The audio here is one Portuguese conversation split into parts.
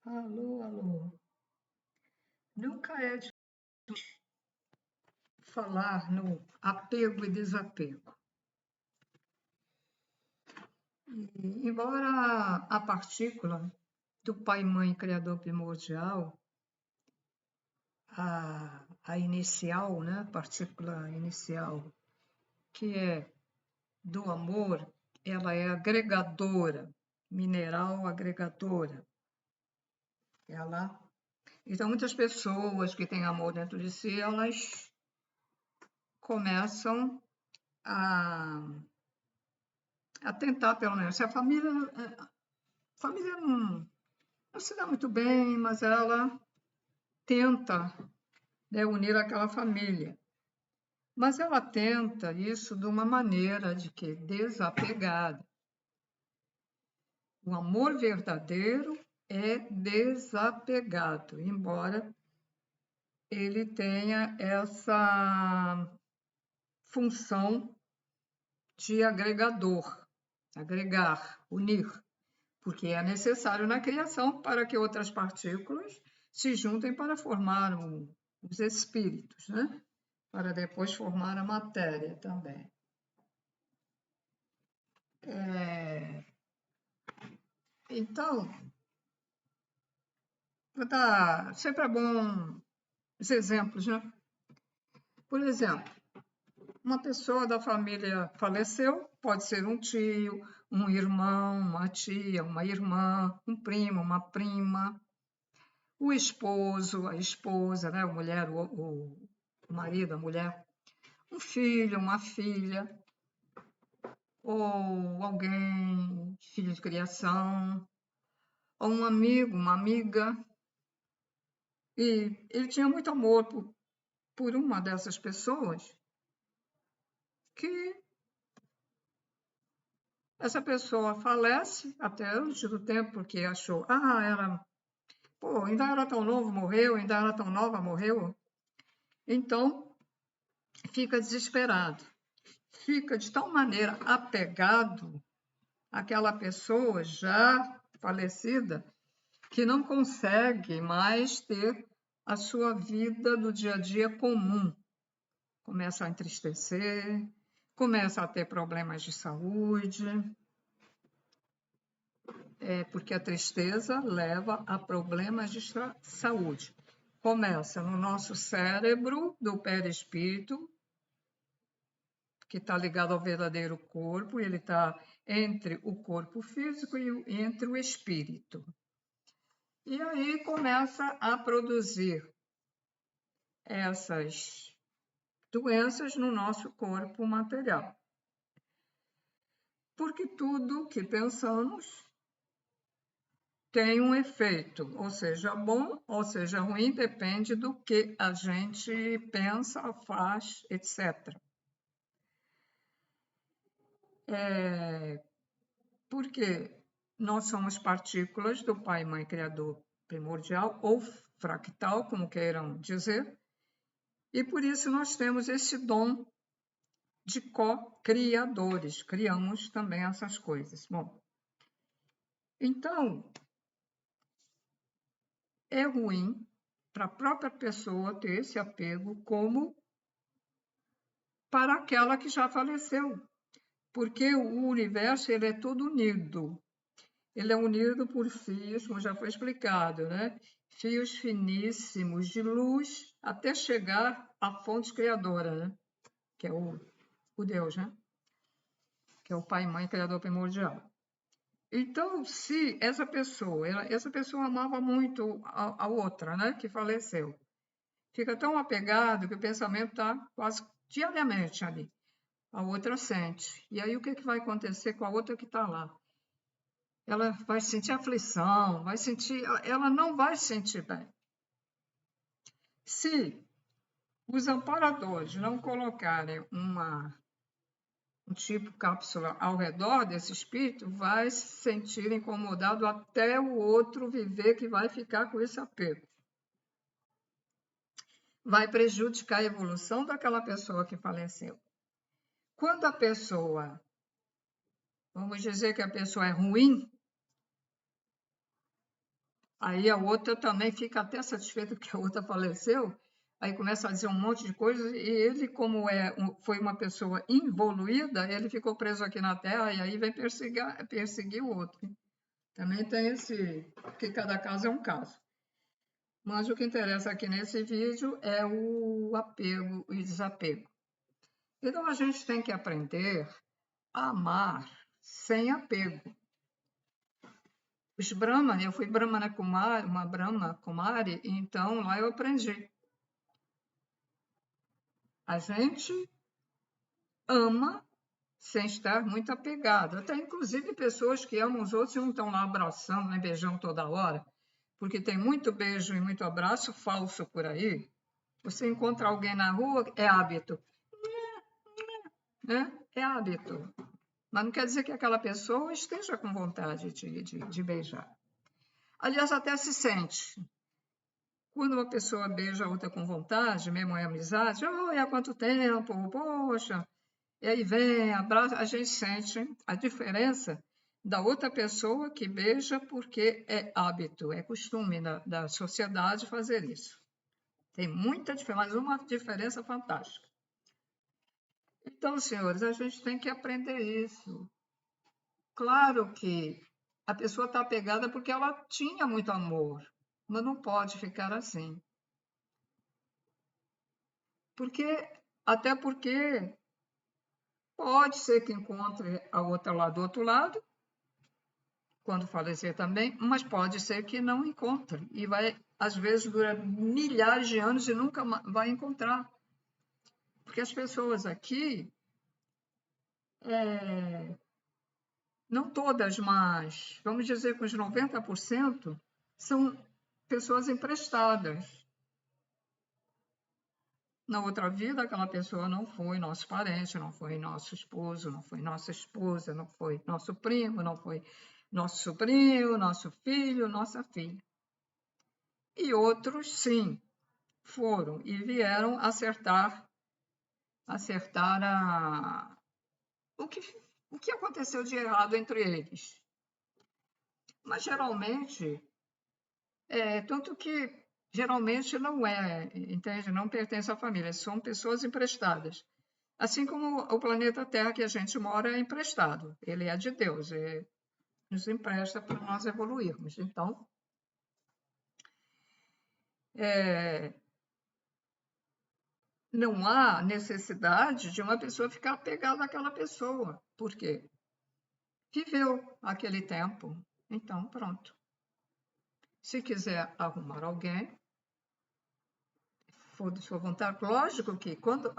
Alô, alô. Nunca é de falar no apego e desapego. Embora a partícula do Pai, Mãe, Criador primordial, a inicial, né? Partícula inicial, que é do amor, ela é agregadora, mineral agregadora. Ela... Então, muitas pessoas que têm amor dentro de si, elas começam a tentar, pelo menos. Se a família não se dá muito bem, mas ela tenta, né, unir aquela família. Mas ela tenta isso de uma maneira de que desapegada. O amor verdadeiro é desapegado, embora ele tenha essa função de agregador, agregar, unir, porque é necessário na criação para que outras partículas se juntem para formar os espíritos, né? Para depois formar a matéria também. Então, sempre é bom os exemplos, né? Por exemplo, uma pessoa da família faleceu, pode ser um tio, um irmão, uma tia, uma irmã, um primo, uma prima, o esposo, a esposa, né? A mulher, o marido, a mulher, um filho, uma filha, ou alguém, filho de criação, ou um amigo, uma amiga. E ele tinha muito amor por uma dessas pessoas, que essa pessoa falece até antes do tempo, porque achou, ainda era tão novo, morreu, ainda era tão nova, morreu. Então, fica desesperado. Fica de tal maneira apegado àquela pessoa já falecida, que não consegue mais ter a sua vida do dia a dia comum. Começa a entristecer, começa a ter problemas de saúde, porque a tristeza leva a problemas de saúde. Começa no nosso cérebro do perispírito, que está ligado ao verdadeiro corpo, e ele está entre o corpo físico e entre o espírito. E aí começa a produzir essas doenças no nosso corpo material. Porque tudo que pensamos tem um efeito, ou seja bom, ou seja ruim, depende do que a gente pensa, faz, etc. Porque nós somos partículas do Pai, Mãe, Criador primordial, ou fractal, como queiram dizer, e por isso nós temos esse dom de co-criadores, criamos também essas coisas. Bom, então, é ruim para a própria pessoa ter esse apego, como para aquela que já faleceu, porque o universo ele é todo unido. Ele é unido por fios, como já foi explicado, né? Fios finíssimos de luz até chegar à fonte criadora, né? Que é o Deus, né? Que é o Pai, Mãe, Criador primordial. Então, se essa pessoa amava muito a outra, né? Que faleceu. Fica tão apegado que o pensamento está quase diariamente ali. A outra sente. E aí o que vai acontecer com a outra que está lá? Ela vai sentir aflição, ela não vai se sentir bem. Se os amparadores não colocarem um tipo cápsula ao redor desse espírito, vai se sentir incomodado até o outro viver, que vai ficar com esse apego. Vai prejudicar a evolução daquela pessoa que faleceu. Quando a pessoa, vamos dizer que a pessoa é ruim, Aí a outra também fica até satisfeita porque a outra faleceu, aí começa a dizer um monte de coisas, e ele, como foi uma pessoa involuída, ele ficou preso aqui na Terra, e aí vem perseguir o outro. Também tem porque cada caso é um caso. Mas o que interessa aqui nesse vídeo é o apego e desapego. Então a gente tem que aprender a amar sem apego. Os Brahma, eu fui Brahmana Kumari, uma Brahma Kumari, então lá eu aprendi. A gente ama sem estar muito apegado. Até inclusive pessoas que amam os outros e não estão lá abraçando, né, beijando toda hora, porque tem muito beijo e muito abraço falso por aí. Você encontra alguém na rua, é hábito, né? É hábito. Mas não quer dizer que aquela pessoa esteja com vontade de beijar. Aliás, até se sente. Quando uma pessoa beija a outra com vontade, mesmo é amizade, oi, há quanto tempo, poxa, e aí vem, abraça, a gente sente a diferença da outra pessoa que beija porque é hábito, é costume da sociedade fazer isso. Tem muita diferença, mas uma diferença fantástica. Então, senhores, a gente tem que aprender isso. Claro que a pessoa está apegada porque ela tinha muito amor, mas não pode ficar assim. Até porque pode ser que encontre a outra lá do outro lado, quando falecer também, mas pode ser que não encontre. E vai, às vezes, durar milhares de anos e nunca vai encontrar. Porque as pessoas aqui, não todas, mas vamos dizer que os 90% são pessoas emprestadas. Na outra vida, aquela pessoa não foi nosso parente, não foi nosso esposo, não foi nossa esposa, não foi nosso primo, não foi nosso sobrinho, nosso filho, nossa filha. E outros, sim, foram e vieram acertar o que aconteceu de errado entre eles. Mas geralmente, tanto que geralmente não entende? Não pertence à família, são pessoas emprestadas. Assim como o planeta Terra que a gente mora é emprestado, ele é de Deus, nos empresta para nós evoluirmos. Então, não há necessidade de uma pessoa ficar apegada àquela pessoa. Por quê? Viveu aquele tempo, então pronto. Se quiser arrumar alguém, for de sua vontade, lógico que quando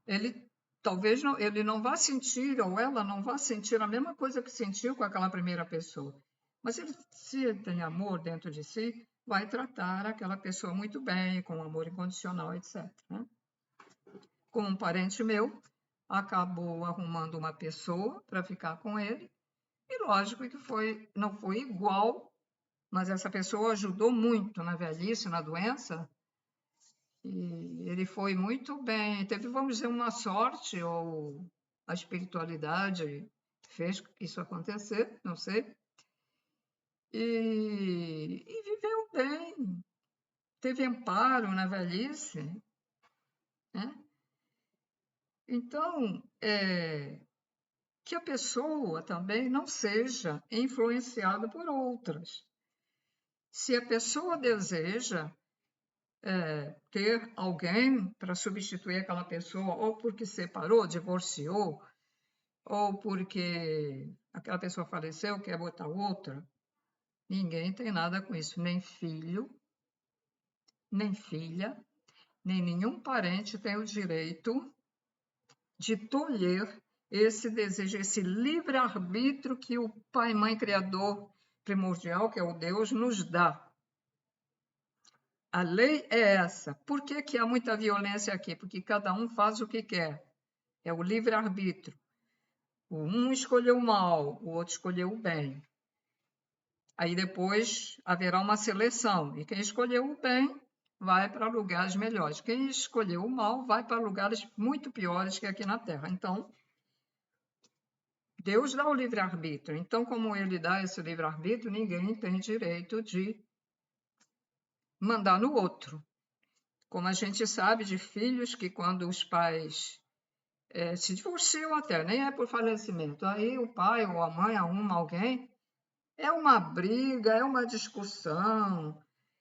ele talvez ele não vá sentir, ou ela não vá sentir a mesma coisa que sentiu com aquela primeira pessoa. Mas se ele tem amor dentro de si, vai tratar aquela pessoa muito bem, com amor incondicional, etc. Né? Como um parente meu, acabou arrumando uma pessoa para ficar com ele, e lógico que não foi igual, mas essa pessoa ajudou muito na velhice, na doença, e ele foi muito bem. Teve, vamos dizer, uma sorte, ou a espiritualidade fez isso acontecer, não sei. E viveu bem. Teve amparo na velhice. Né? Então, que a pessoa também não seja influenciada por outras. Se a pessoa deseja ter alguém para substituir aquela pessoa, ou porque separou, divorciou, ou porque aquela pessoa faleceu, quer botar outra, ninguém tem nada com isso, nem filho, nem filha, nem nenhum parente tem o direito de tolher esse desejo, esse livre-arbítrio que o Pai, Mãe, Criador primordial, que é o Deus, nos dá. A lei é essa. Por que há muita violência aqui? Porque cada um faz o que quer. É o livre-arbítrio. Um escolheu o mal, o outro escolheu o bem. Aí depois haverá uma seleção. E quem escolheu o bem vai para lugares melhores. Quem escolheu o mal vai para lugares muito piores que aqui na Terra. Então, Deus dá o livre-arbítrio. Então, como ele dá esse livre-arbítrio, ninguém tem direito de mandar no outro. Como a gente sabe de filhos que quando os pais se divorciam até, nem é por falecimento, aí o pai ou a mãe arruma alguém, é uma briga, é uma discussão,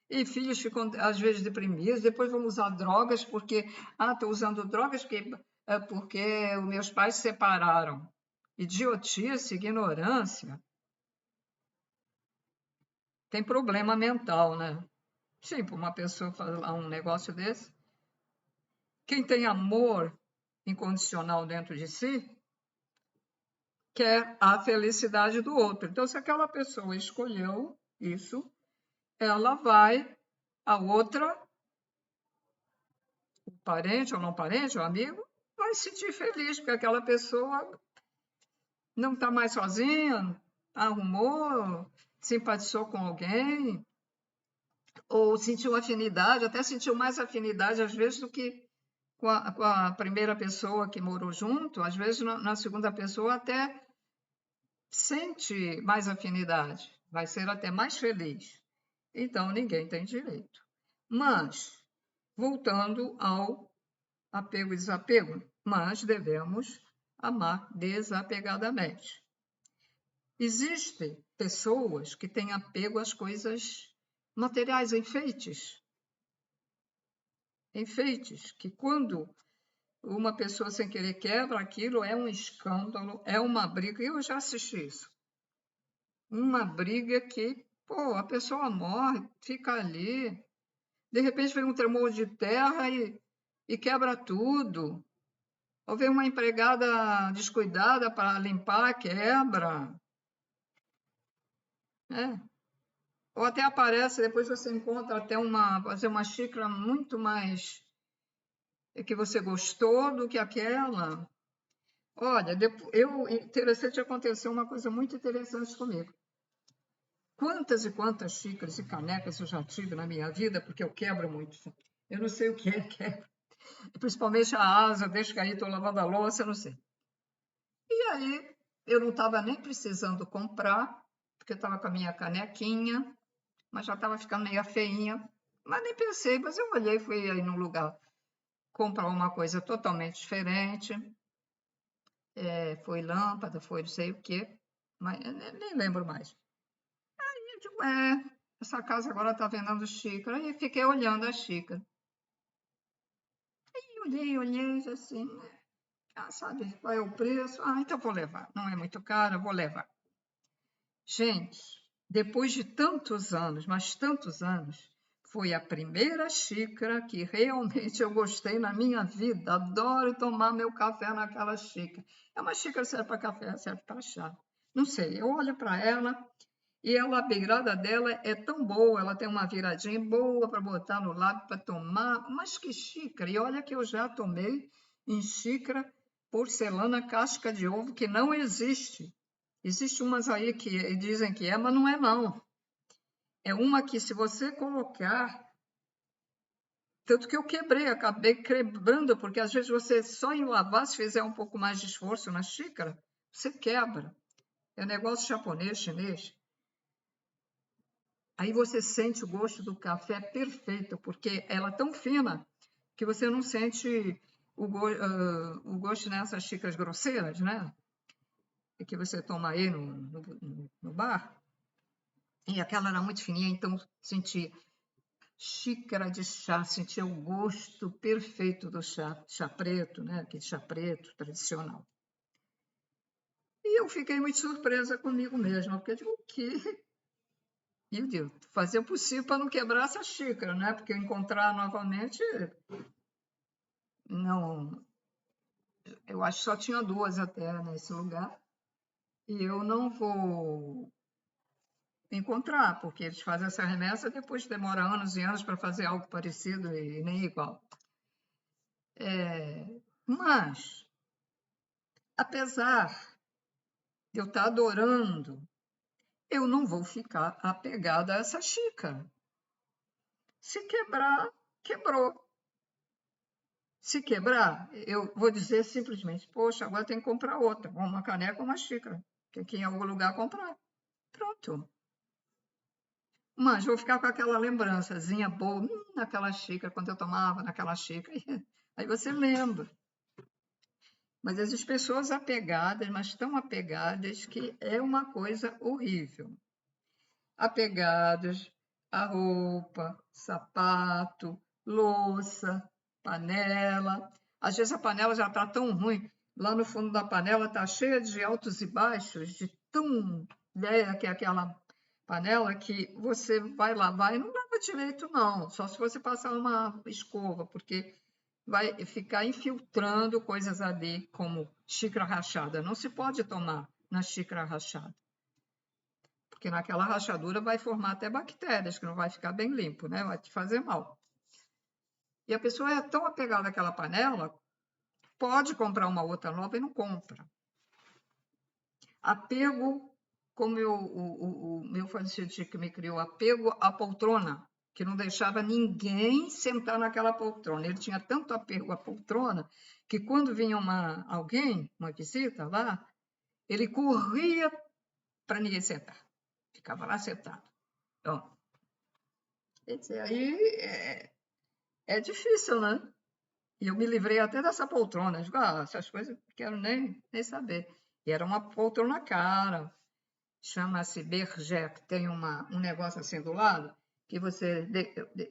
e filhos ficam às vezes deprimidos, depois vão usar drogas porque, estou usando drogas porque os meus pais se separaram. Idiotice, ignorância. Tem problema mental, né? Sim, para uma pessoa falar um negócio desse. Quem tem amor incondicional dentro de si, quer a felicidade do outro. Então, se aquela pessoa escolheu isso, ela vai, a outra, o parente ou não parente, o amigo, vai se sentir feliz, porque aquela pessoa não está mais sozinha, arrumou, simpatizou com alguém, ou sentiu afinidade, até sentiu mais afinidade, às vezes, do que com a primeira pessoa que morou junto, às vezes, na segunda pessoa, até sente mais afinidade, vai ser até mais feliz. Então, ninguém tem direito. Mas, voltando ao apego e desapego, mas devemos amar desapegadamente. Existem pessoas que têm apego às coisas materiais, enfeites, que quando uma pessoa sem querer quebra aquilo, é um escândalo, é uma briga. Eu já assisti isso. Uma briga que, a pessoa morre, fica ali. De repente vem um tremor de terra e quebra tudo. Ou vem uma empregada descuidada para limpar, quebra. Ou até aparece, depois você encontra até fazer uma xícara muito mais que você gostou do que aquela. Olha, interessante, aconteceu uma coisa muito interessante comigo. Quantas e quantas xícaras e canecas eu já tive na minha vida, porque eu quebro muito. Eu não sei o que é quebra. Principalmente a asa, deixa cair, estou lavando a louça, eu não sei. E aí, eu não estava nem precisando comprar, porque eu estava com a minha canequinha, mas já estava ficando meio feinha. Mas nem pensei, mas eu olhei, fui aí num lugar comprar uma coisa totalmente diferente. Foi lâmpada, foi não sei o quê, mas nem lembro mais. Aí eu digo, essa casa agora está vendendo xícara. E fiquei olhando a xícara. Aí olhei, assim, sabe qual é o preço? Então vou levar. Não é muito caro, vou levar. Gente, depois de tantos anos, mas tantos anos, foi a primeira xícara que realmente eu gostei na minha vida. Adoro tomar meu café naquela xícara. É uma xícara que serve para café, serve para chá. Não sei, eu olho para ela e a beirada dela é tão boa, ela tem uma viradinha boa para botar no lábio para tomar. Mas que xícara! E olha que eu já tomei em xícara porcelana casca de ovo, que não existe. Existem umas aí que dizem que mas não é não. É uma que se você colocar... Tanto que eu quebrei, acabei quebrando, porque às vezes você só em lavar, se fizer um pouco mais de esforço na xícara, você quebra. É negócio japonês, chinês. Aí você sente o gosto do café perfeito, porque ela é tão fina que você não sente o gosto nessas xícaras grosseiras, né? Que você toma aí no bar. E aquela era muito fininha, então sentia xícara de chá, sentia o gosto perfeito do chá preto, né? Aquele chá preto tradicional. E eu fiquei muito surpresa comigo mesma, porque eu digo, o quê? E eu digo, fazer o possível para não quebrar essa xícara, né? Porque encontrar novamente, não. Eu acho que só tinha duas até nesse lugar. E eu não vou encontrar, porque eles fazem essa remessa, depois demora anos e anos para fazer algo parecido e nem igual. Mas, apesar de eu estar adorando, eu não vou ficar apegada a essa xícara. Se quebrar, quebrou. Se quebrar, eu vou dizer simplesmente, poxa, agora tem que comprar outra, uma caneca ou uma xícara, que aqui em algum lugar comprar. Pronto. Mas vou ficar com aquela lembrançazinha boa, naquela xícara, quando eu tomava naquela xícara. Aí você lembra. Mas essas pessoas apegadas, mas tão apegadas que é uma coisa horrível. Apegadas a roupa, sapato, louça, panela. Às vezes a panela já está tão ruim, lá no fundo da panela está cheia de altos e baixos, de tão velha que é aquela panela, que você vai lavar e não lava direito, não. Só se você passar uma escova, porque vai ficar infiltrando coisas ali, como xícara rachada. Não se pode tomar na xícara rachada, porque naquela rachadura vai formar até bactérias, que não vai ficar bem limpo, né? Vai te fazer mal. E a pessoa é tão apegada àquela panela, pode comprar uma outra nova e não compra. Apego, como o meu falecido Chico me criou, apego à poltrona, que não deixava ninguém sentar naquela poltrona. Ele tinha tanto apego à poltrona que quando vinha alguém, uma visita lá, ele corria para ninguém sentar. Ficava lá sentado. Então, quer dizer, aí é difícil, né? E eu me livrei até dessa poltrona. Digo, essas coisas não quero nem saber. E era uma poltrona cara, chama-se Berger, que tem um negócio assim do lado, que você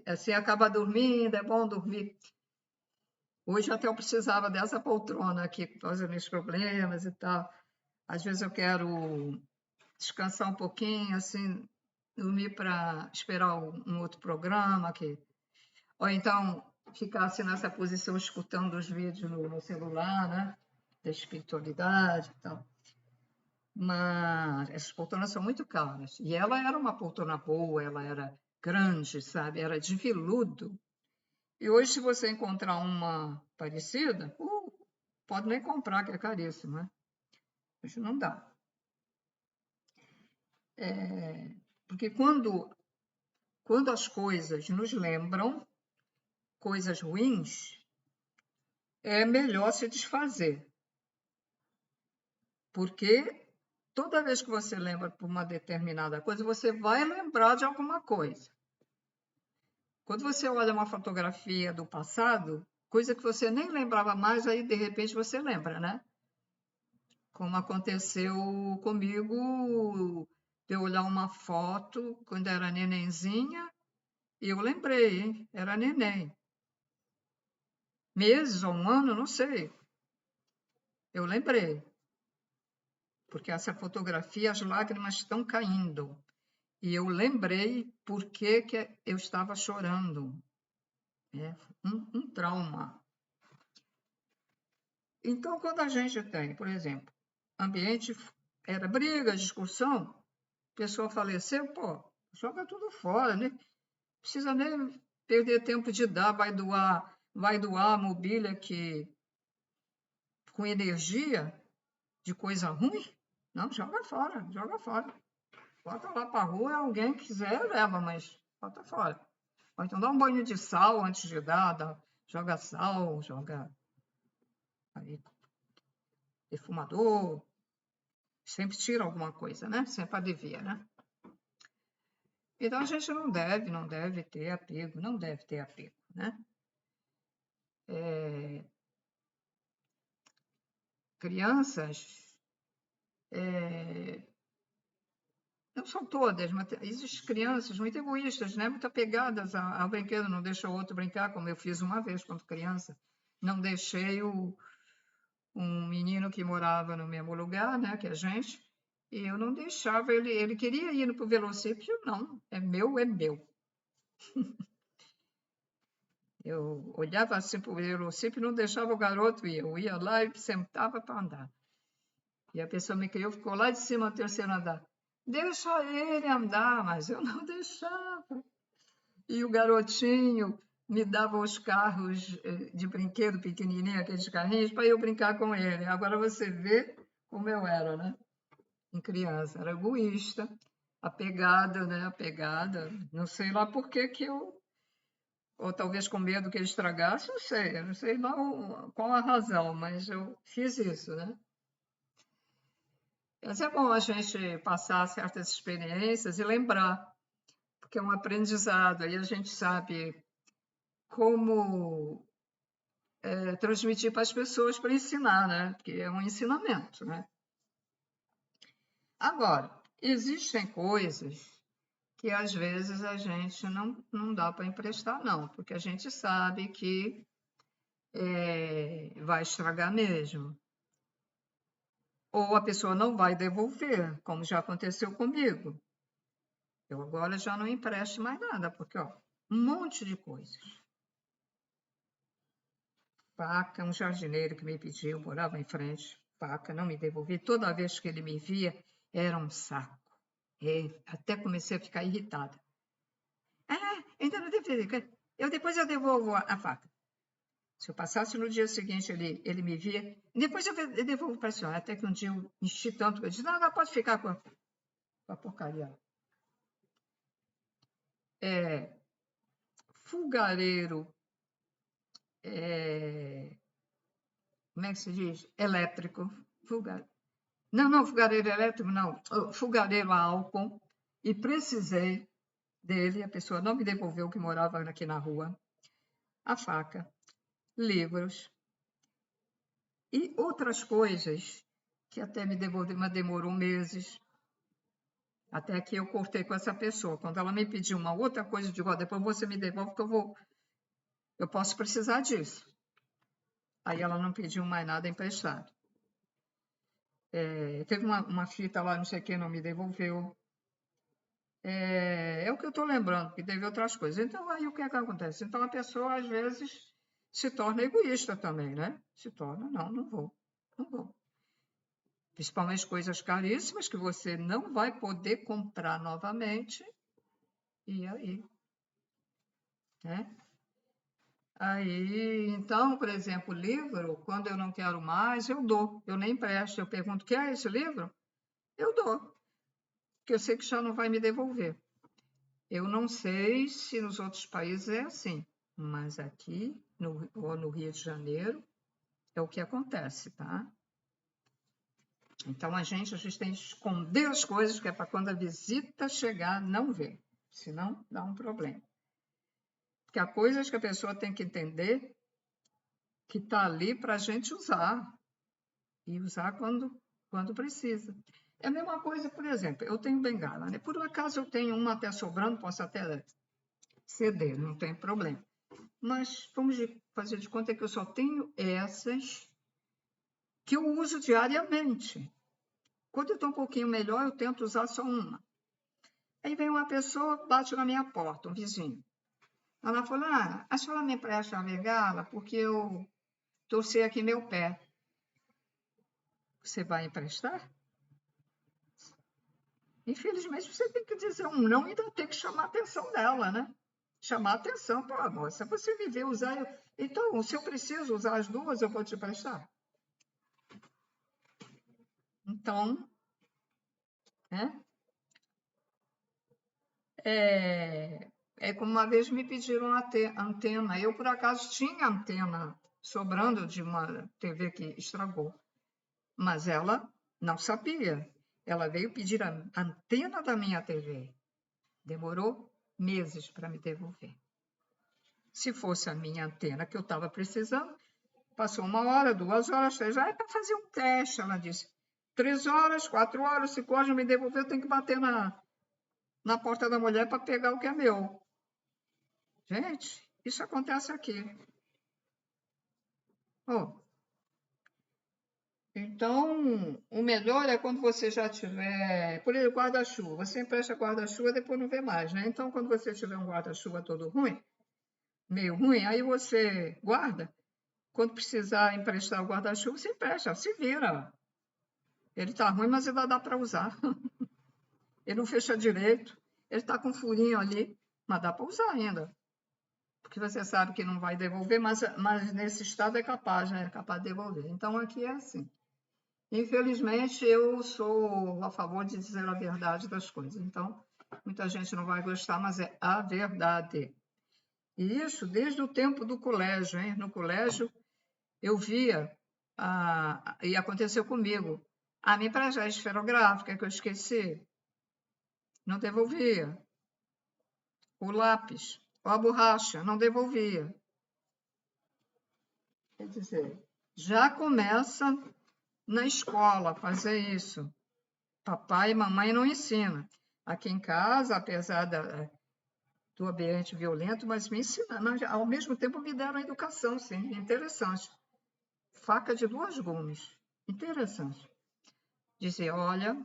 assim acaba dormindo, é bom dormir. Hoje até eu precisava dessa poltrona aqui, por causa dos meus problemas e tal. Às vezes eu quero descansar um pouquinho, assim, dormir para esperar um outro programa, ou então ficar assim nessa posição escutando os vídeos no celular, né? Da espiritualidade e tal. Mas essas poltronas são muito caras. E ela era uma poltrona boa, ela era grande, sabe? Era de veludo. E hoje, se você encontrar uma parecida, pode nem comprar, que é caríssimo, né? Hoje não dá. Porque quando as coisas nos lembram coisas ruins, é melhor se desfazer. Porque toda vez que você lembra por uma determinada coisa, você vai lembrar de alguma coisa. Quando você olha uma fotografia do passado, coisa que você nem lembrava mais, aí de repente você lembra, né? Como aconteceu comigo, de eu olhar uma foto quando era nenenzinha, e eu lembrei, hein? Era neném. Meses ou um ano, não sei. Eu lembrei. Porque essa fotografia, as lágrimas estão caindo. E eu lembrei por que eu estava chorando. É um trauma. Então, quando a gente tem, por exemplo, ambiente, era briga, discussão, a pessoa faleceu, joga tudo fora, né? Precisa nem perder tempo de dar, vai doar a mobília com energia de coisa ruim? Não, joga fora, joga fora. Bota lá para a rua, alguém quiser, leva, mas bota fora. Ou então dá um banho de sal antes de dar, joga sal, joga aí, defumador, sempre tira alguma coisa, né? Sempre alivia, né? Então a gente não deve ter apego, não deve ter apego, né? Crianças, não são todas, mas existem crianças muito egoístas, né? Muito apegadas ao brinquedo, não deixa o outro brincar, como eu fiz uma vez quando criança. Não deixei um menino que morava no mesmo lugar, né, que a gente, e eu não deixava, ele queria ir para o velocípede, não, é meu. Eu olhava assim para o velocípede e não deixava o garoto ir, eu ia lá e sentava para andar. E a pessoa me criou, ficou lá de cima no terceiro andar. Deixa ele andar, mas eu não deixava. E o garotinho me dava os carros de brinquedo pequenininho, aqueles carrinhos, para eu brincar com ele. Agora você vê como eu era, né? Em criança, era egoísta, apegada, né? Apegada. Não sei lá por que eu, ou talvez com medo que ele estragasse, não sei lá qual a razão, mas eu fiz isso, né? Mas é bom a gente passar certas experiências e lembrar, porque é um aprendizado, aí a gente sabe como transmitir para as pessoas para ensinar, né? Porque é um ensinamento, né? Agora, existem coisas que às vezes a gente não dá para emprestar, não, porque a gente sabe que vai estragar mesmo. Ou a pessoa não vai devolver, como já aconteceu comigo. Eu agora já não empresto mais nada, porque ó, um monte de coisas. Faca, um jardineiro que me pediu, morava em frente, faca, não me devolvi. Toda vez que ele me via, era um saco. Até comecei a ficar irritada. Ainda não devolvi. Depois eu devolvo a faca. Se eu passasse no dia seguinte, ele me via, depois eu devolvo para a senhora. Até que um dia eu enchi tanto que eu disse, não, pode ficar com a porcaria. Fogareiro, como é que se diz? Elétrico. Não, fogareiro elétrico, não. Fogareiro a álcool. E precisei dele, a pessoa não me devolveu, que morava aqui na rua, a faca, livros e outras coisas que até me devolveu, mas demorou meses. Até que eu cortei com essa pessoa. Quando ela me pediu uma outra coisa, eu digo, depois você me devolve que eu posso precisar disso. Aí ela não pediu mais nada emprestado. Teve uma fita lá, não sei quem, não me devolveu. É o que eu estou lembrando, que teve outras coisas. Então, aí o que é que acontece? Então, a pessoa, às vezes, se torna egoísta também, né? Se torna, não vou. Principalmente coisas caríssimas que você não vai poder comprar novamente. E aí? Né? Aí, então, por exemplo, livro, quando eu não quero mais, eu dou. Eu nem empresto. Eu pergunto, quer esse livro? Eu dou. Porque eu sei que já não vai me devolver. Eu não sei se nos outros países é assim, mas aqui, no Rio de Janeiro, é o que acontece, tá? Então, a gente tem que esconder as coisas, que é para quando a visita chegar, não ver. Senão, dá um problema. Porque há coisas que a pessoa tem que entender que está ali para a gente usar. E usar quando precisa. É a mesma coisa, por exemplo, eu tenho bengala, né? Por um acaso eu tenho uma até sobrando, posso até ceder, não tem problema. Mas vamos fazer de conta que eu só tenho essas que eu uso diariamente. Quando eu estou um pouquinho melhor, eu tento usar só uma. Aí vem uma pessoa, bate na minha porta, um vizinho. Ela falou, a senhora me empresta uma bengala porque eu torci aqui meu pé. Você vai emprestar? Infelizmente, você tem que dizer um não e ainda tem que chamar a atenção dela, né? Chamar a atenção, pô, moça, você me vê usar... Então, se eu preciso usar as duas, eu vou te emprestar. Então, né? É como uma vez me pediram antena. Eu, por acaso, tinha antena sobrando de uma TV que estragou. Mas ela não sabia. Ela veio pedir a antena da minha TV. Demorou meses para me devolver. Se fosse a minha antena que eu estava precisando, passou 1 hora, 2 horas, 3 horas, é para fazer um teste, ela disse. 3 horas, 4 horas, 5 horas, não me devolveu, eu tenho que bater na porta da mulher para pegar o que é meu. Gente, isso acontece aqui. Então, o melhor é quando você já tiver, por exemplo, guarda-chuva. Você empresta guarda-chuva, depois não vê mais, né? Então, quando você tiver um guarda-chuva todo ruim, meio ruim, aí você guarda. Quando precisar emprestar o guarda-chuva, você empresta, se vira. Ele está ruim, mas ainda dá para usar. Ele não fecha direito, ele está com um furinho ali, mas dá para usar ainda. Porque você sabe que não vai devolver, mas nesse estado é capaz, né? É capaz de devolver. Então, aqui é assim. Infelizmente, eu sou a favor de dizer a verdade das coisas. Então, muita gente não vai gostar, mas é a verdade. E isso desde o tempo do colégio, hein? No colégio, eu via, e aconteceu comigo, me empresta a esferográfica que eu esqueci. Não devolvia. o lápis ou a borracha, não devolvia. Quer dizer, já começa na escola a fazer isso. Papai e mamãe não ensinam. Aqui em casa, apesar do ambiente violento, mas me ensinaram, ao mesmo tempo me deram a educação, sim, interessante. Faca de 2 gumes, interessante. Dizer, olha,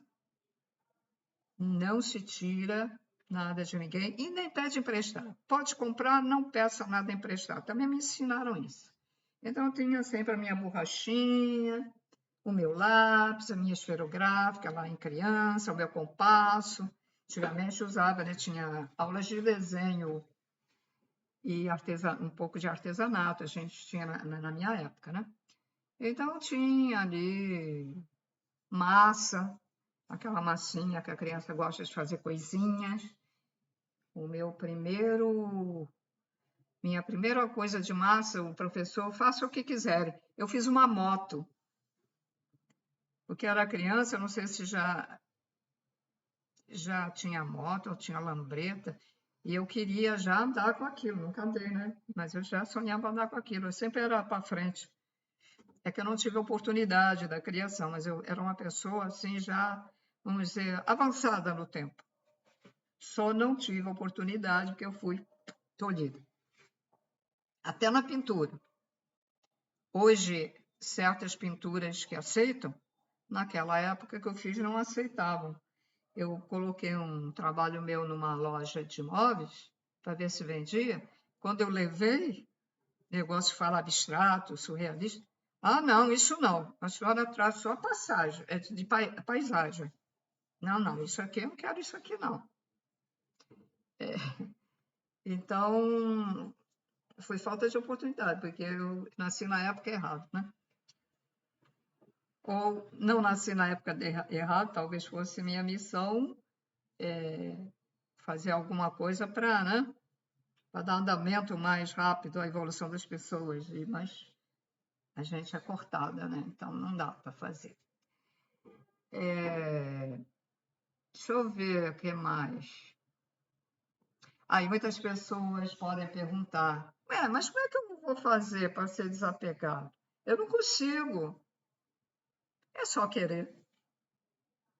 não se tira nada de ninguém e nem pede emprestado. Pode comprar, não peça nada emprestado. Também me ensinaram isso. Então, eu tinha sempre a minha borrachinha, o meu lápis, a minha esferográfica lá em criança, o meu compasso. Antigamente usava, né? Tinha aulas de desenho e um pouco de artesanato, a gente tinha na minha época, né? Então, tinha ali massa, aquela massinha que a criança gosta de fazer coisinhas. Minha primeira coisa de massa, o professor, faça o que quiser. Eu fiz uma moto, porque era criança, eu não sei se já tinha moto ou tinha lambreta, e eu queria já andar com aquilo, nunca andei, né? Mas eu já sonhava andar com aquilo, eu sempre era para frente. É que eu não tive oportunidade da criação, mas eu era uma pessoa assim já, vamos dizer, avançada no tempo. Só não tive oportunidade porque eu fui tolhida. Até na pintura. Hoje, certas pinturas que aceitam, naquela época que eu fiz não aceitavam. Eu coloquei um trabalho meu numa loja de móveis para ver se vendia. Quando eu levei, negócio fala abstrato, surrealista. Ah, não, isso não. A senhora traz só passagem, é de paisagem. Não, não, isso aqui eu não quero isso aqui, não. Então, foi falta de oportunidade, porque eu nasci na época errada, né? Ou não nasci na época errada, talvez fosse minha missão fazer alguma coisa para, né? Para dar andamento mais rápido à evolução das pessoas, mas a gente é cortada, né? Então não dá para fazer. Deixa eu ver o que mais. Aí muitas pessoas podem perguntar, mas como é que eu vou fazer para ser desapegado? Eu não consigo. É só querer.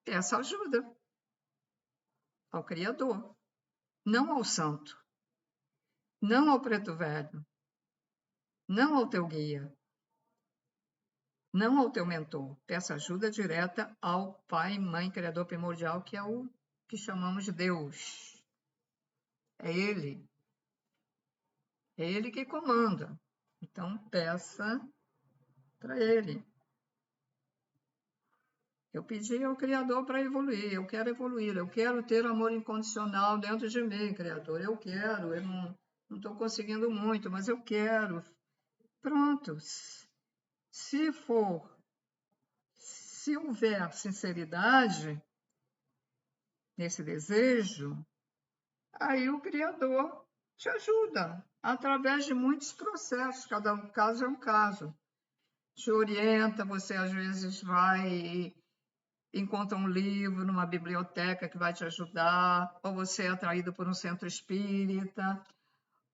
Peça ajuda ao Criador, não ao santo, não ao preto velho, não ao teu guia, não ao teu mentor. Peça ajuda direta ao Pai, Mãe, Criador primordial, que é o que chamamos de Deus. É Ele. É Ele que comanda. Então, peça para Ele. Eu pedi ao Criador para evoluir. Eu quero evoluir. Eu quero ter amor incondicional dentro de mim, Criador. Eu quero. Eu não estou conseguindo muito, mas eu quero. Pronto. Se houver sinceridade nesse desejo, aí o Criador te ajuda através de muitos processos, cada caso é um caso. Te orienta, você às vezes vai e encontra um livro numa biblioteca que vai te ajudar, ou você é atraído por um centro espírita,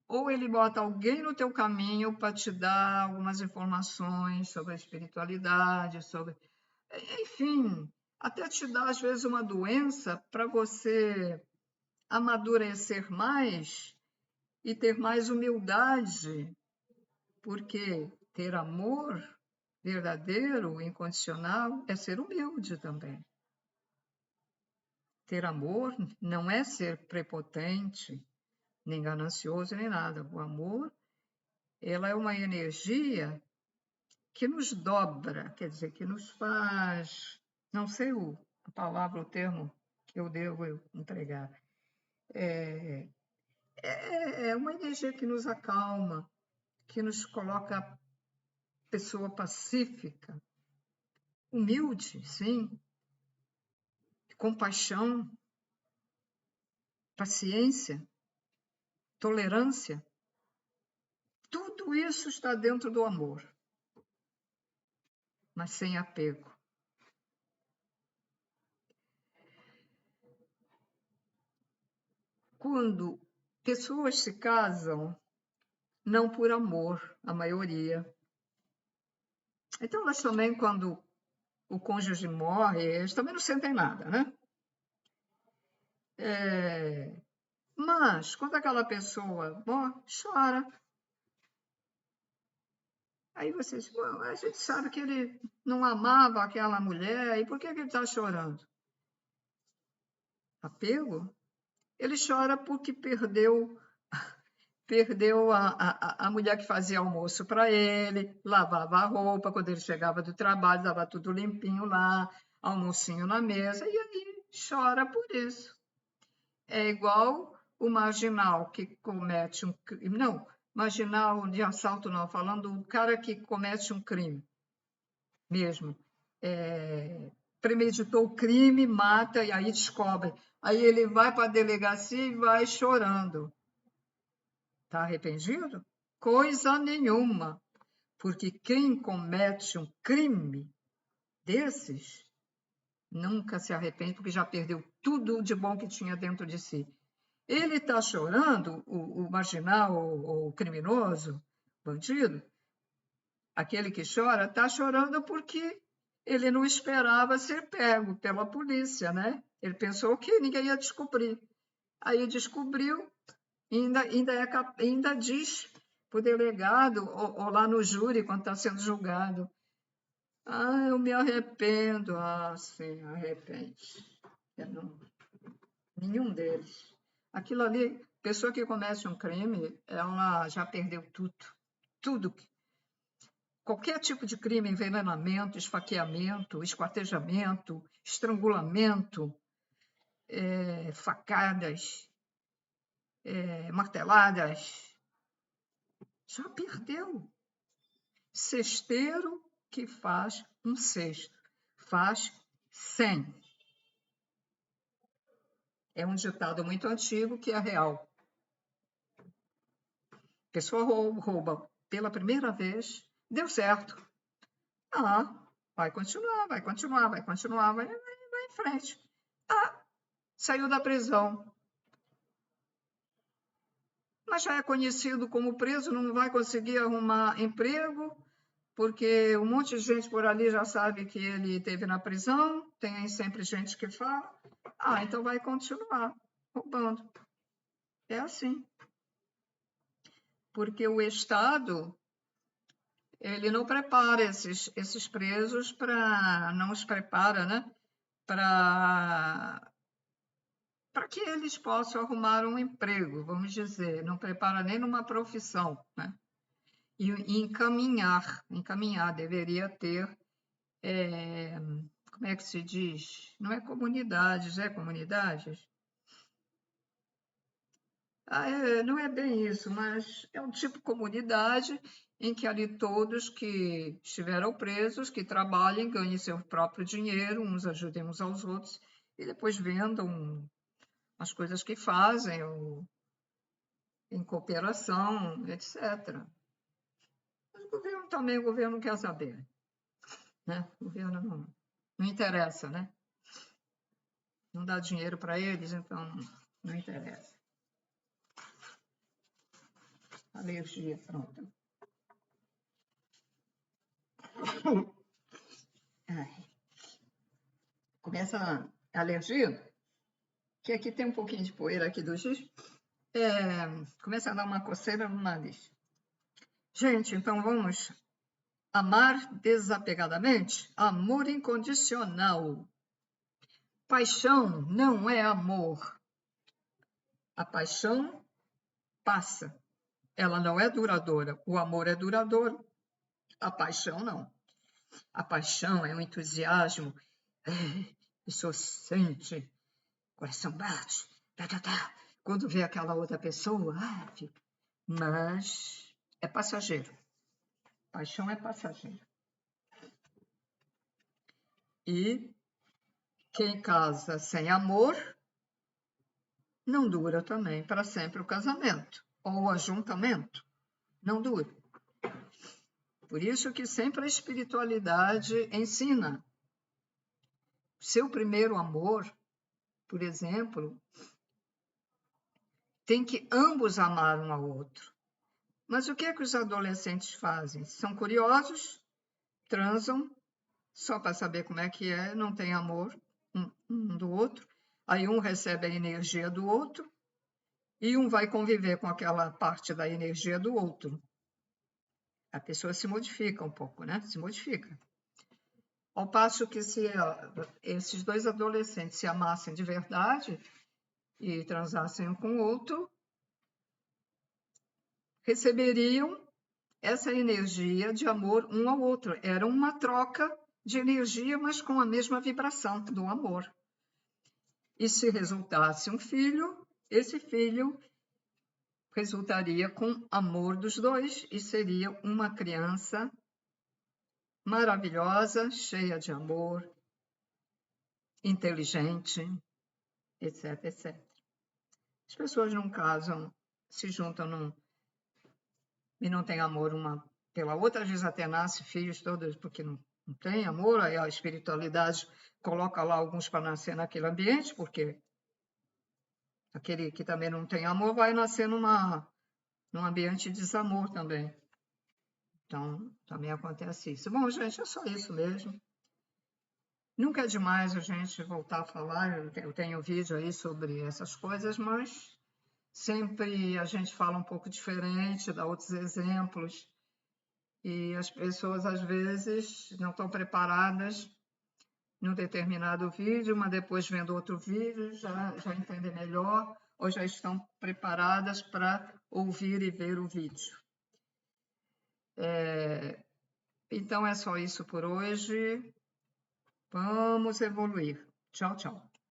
ou ele bota alguém no teu caminho para te dar algumas informações sobre a espiritualidade, enfim, até te dar às vezes uma doença para você amadurecer mais e ter mais humildade, porque ter amor verdadeiro, incondicional, é ser humilde também. Ter amor não é ser prepotente, nem ganancioso, nem nada. O amor, ela é uma energia que nos dobra, quer dizer, que nos faz, não sei a palavra, o termo que eu devo empregar. É uma energia que nos acalma, que nos coloca pessoa pacífica, humilde, sim, compaixão, paciência, tolerância. Tudo isso está dentro do amor, mas sem apego. Quando pessoas se casam não por amor, a maioria. Então, elas também, quando o cônjuge morre, eles também não sentem nada, né? Mas, quando aquela pessoa morre, chora. Aí você diz, bom, a gente sabe que ele não amava aquela mulher, e por que ele está chorando? Apego? Ele chora porque perdeu a mulher que fazia almoço para ele, lavava a roupa quando ele chegava do trabalho, estava tudo limpinho lá, almocinho na mesa, e aí chora por isso. É igual o marginal que comete um crime. Não, marginal de assalto não, falando do cara que comete um crime mesmo. Premeditou o crime, mata e aí descobre. Aí ele vai para a delegacia e vai chorando. Está arrependido? Coisa nenhuma, porque quem comete um crime desses nunca se arrepende, porque já perdeu tudo de bom que tinha dentro de si. Ele está chorando, o marginal, o criminoso, bandido, aquele que chora, está chorando porque ele não esperava ser pego pela polícia, né? Ele pensou que ninguém ia descobrir. Aí descobriu, ainda diz para o delegado, ou lá no júri, quando está sendo julgado, eu me arrependo. Sim, arrepende. Não, nenhum deles. Aquilo ali, pessoa que comete um crime, ela já perdeu tudo. Tudo. Qualquer tipo de crime, envenenamento, esfaqueamento, esquartejamento, estrangulamento, facadas, marteladas, já perdeu. Cesteiro que faz um cesto, faz 100. É um ditado muito antigo que é real. A pessoa rouba pela primeira vez, deu certo. Vai continuar, vai em frente. Saiu da prisão. Mas já é conhecido como preso, não vai conseguir arrumar emprego, porque um monte de gente por ali já sabe que ele esteve na prisão, tem sempre gente que fala. Então vai continuar roubando. É assim. Porque o Estado, ele não prepara esses presos não os prepara, né? Para que eles possam arrumar um emprego, vamos dizer, não prepara nem numa profissão, né? E encaminhar, deveria ter, como é que se diz? Não é comunidades, é comunidades? Não é bem isso, mas é um tipo de comunidade em que ali todos que estiveram presos, que trabalhem, ganhem seu próprio dinheiro, uns ajudem uns aos outros, e depois vendam as coisas que fazem, ou em cooperação, etc. Mas o governo não quer saber, né? O governo não interessa, né? Não dá dinheiro para eles, então não interessa. Alergia, pronto. Começa a alergia, que aqui tem um pouquinho de poeira aqui do giz, começa a dar uma coceira no nariz. Gente, então vamos amar desapegadamente? Amor incondicional. Paixão não é amor. A paixão passa. Ela não é duradoura. O amor é duradouro. A paixão não. A paixão é um entusiasmo. A pessoa sente, coração bate, quando vê aquela outra pessoa, mas é passageiro. Paixão é passageiro. E quem casa sem amor não dura também para sempre o casamento ou o ajuntamento. Não dura. Por isso que sempre a espiritualidade ensina. Seu primeiro amor, por exemplo, tem que ambos amar um ao outro. Mas o que é que os adolescentes fazem? São curiosos, transam, só para saber como é que é, não tem amor um do outro. Aí um recebe a energia do outro e um vai conviver com aquela parte da energia do outro. A pessoa se modifica um pouco, né? Se modifica. Ao passo que se esses dois adolescentes se amassem de verdade e transassem um com o outro, receberiam essa energia de amor um ao outro. Era uma troca de energia, mas com a mesma vibração do amor. E se resultasse um filho, esse filho resultaria com amor dos dois e seria uma criança maravilhosa, cheia de amor, inteligente, etc, etc. As pessoas não casam, se juntam e não têm amor uma pela outra, às vezes até nasce filhos todos porque não tem amor, aí a espiritualidade coloca lá alguns para nascer naquele ambiente, porque aquele que também não tem amor vai nascer num ambiente de desamor também. Então, também acontece isso. Bom, gente, é só isso mesmo. Nunca é demais a gente voltar a falar, eu tenho vídeo aí sobre essas coisas, mas sempre a gente fala um pouco diferente, dá outros exemplos, e as pessoas às vezes não estão preparadas num determinado vídeo, mas depois vendo outro vídeo já entendem melhor ou já estão preparadas para ouvir e ver o vídeo. Então é só isso por hoje. Vamos evoluir. Tchau, tchau.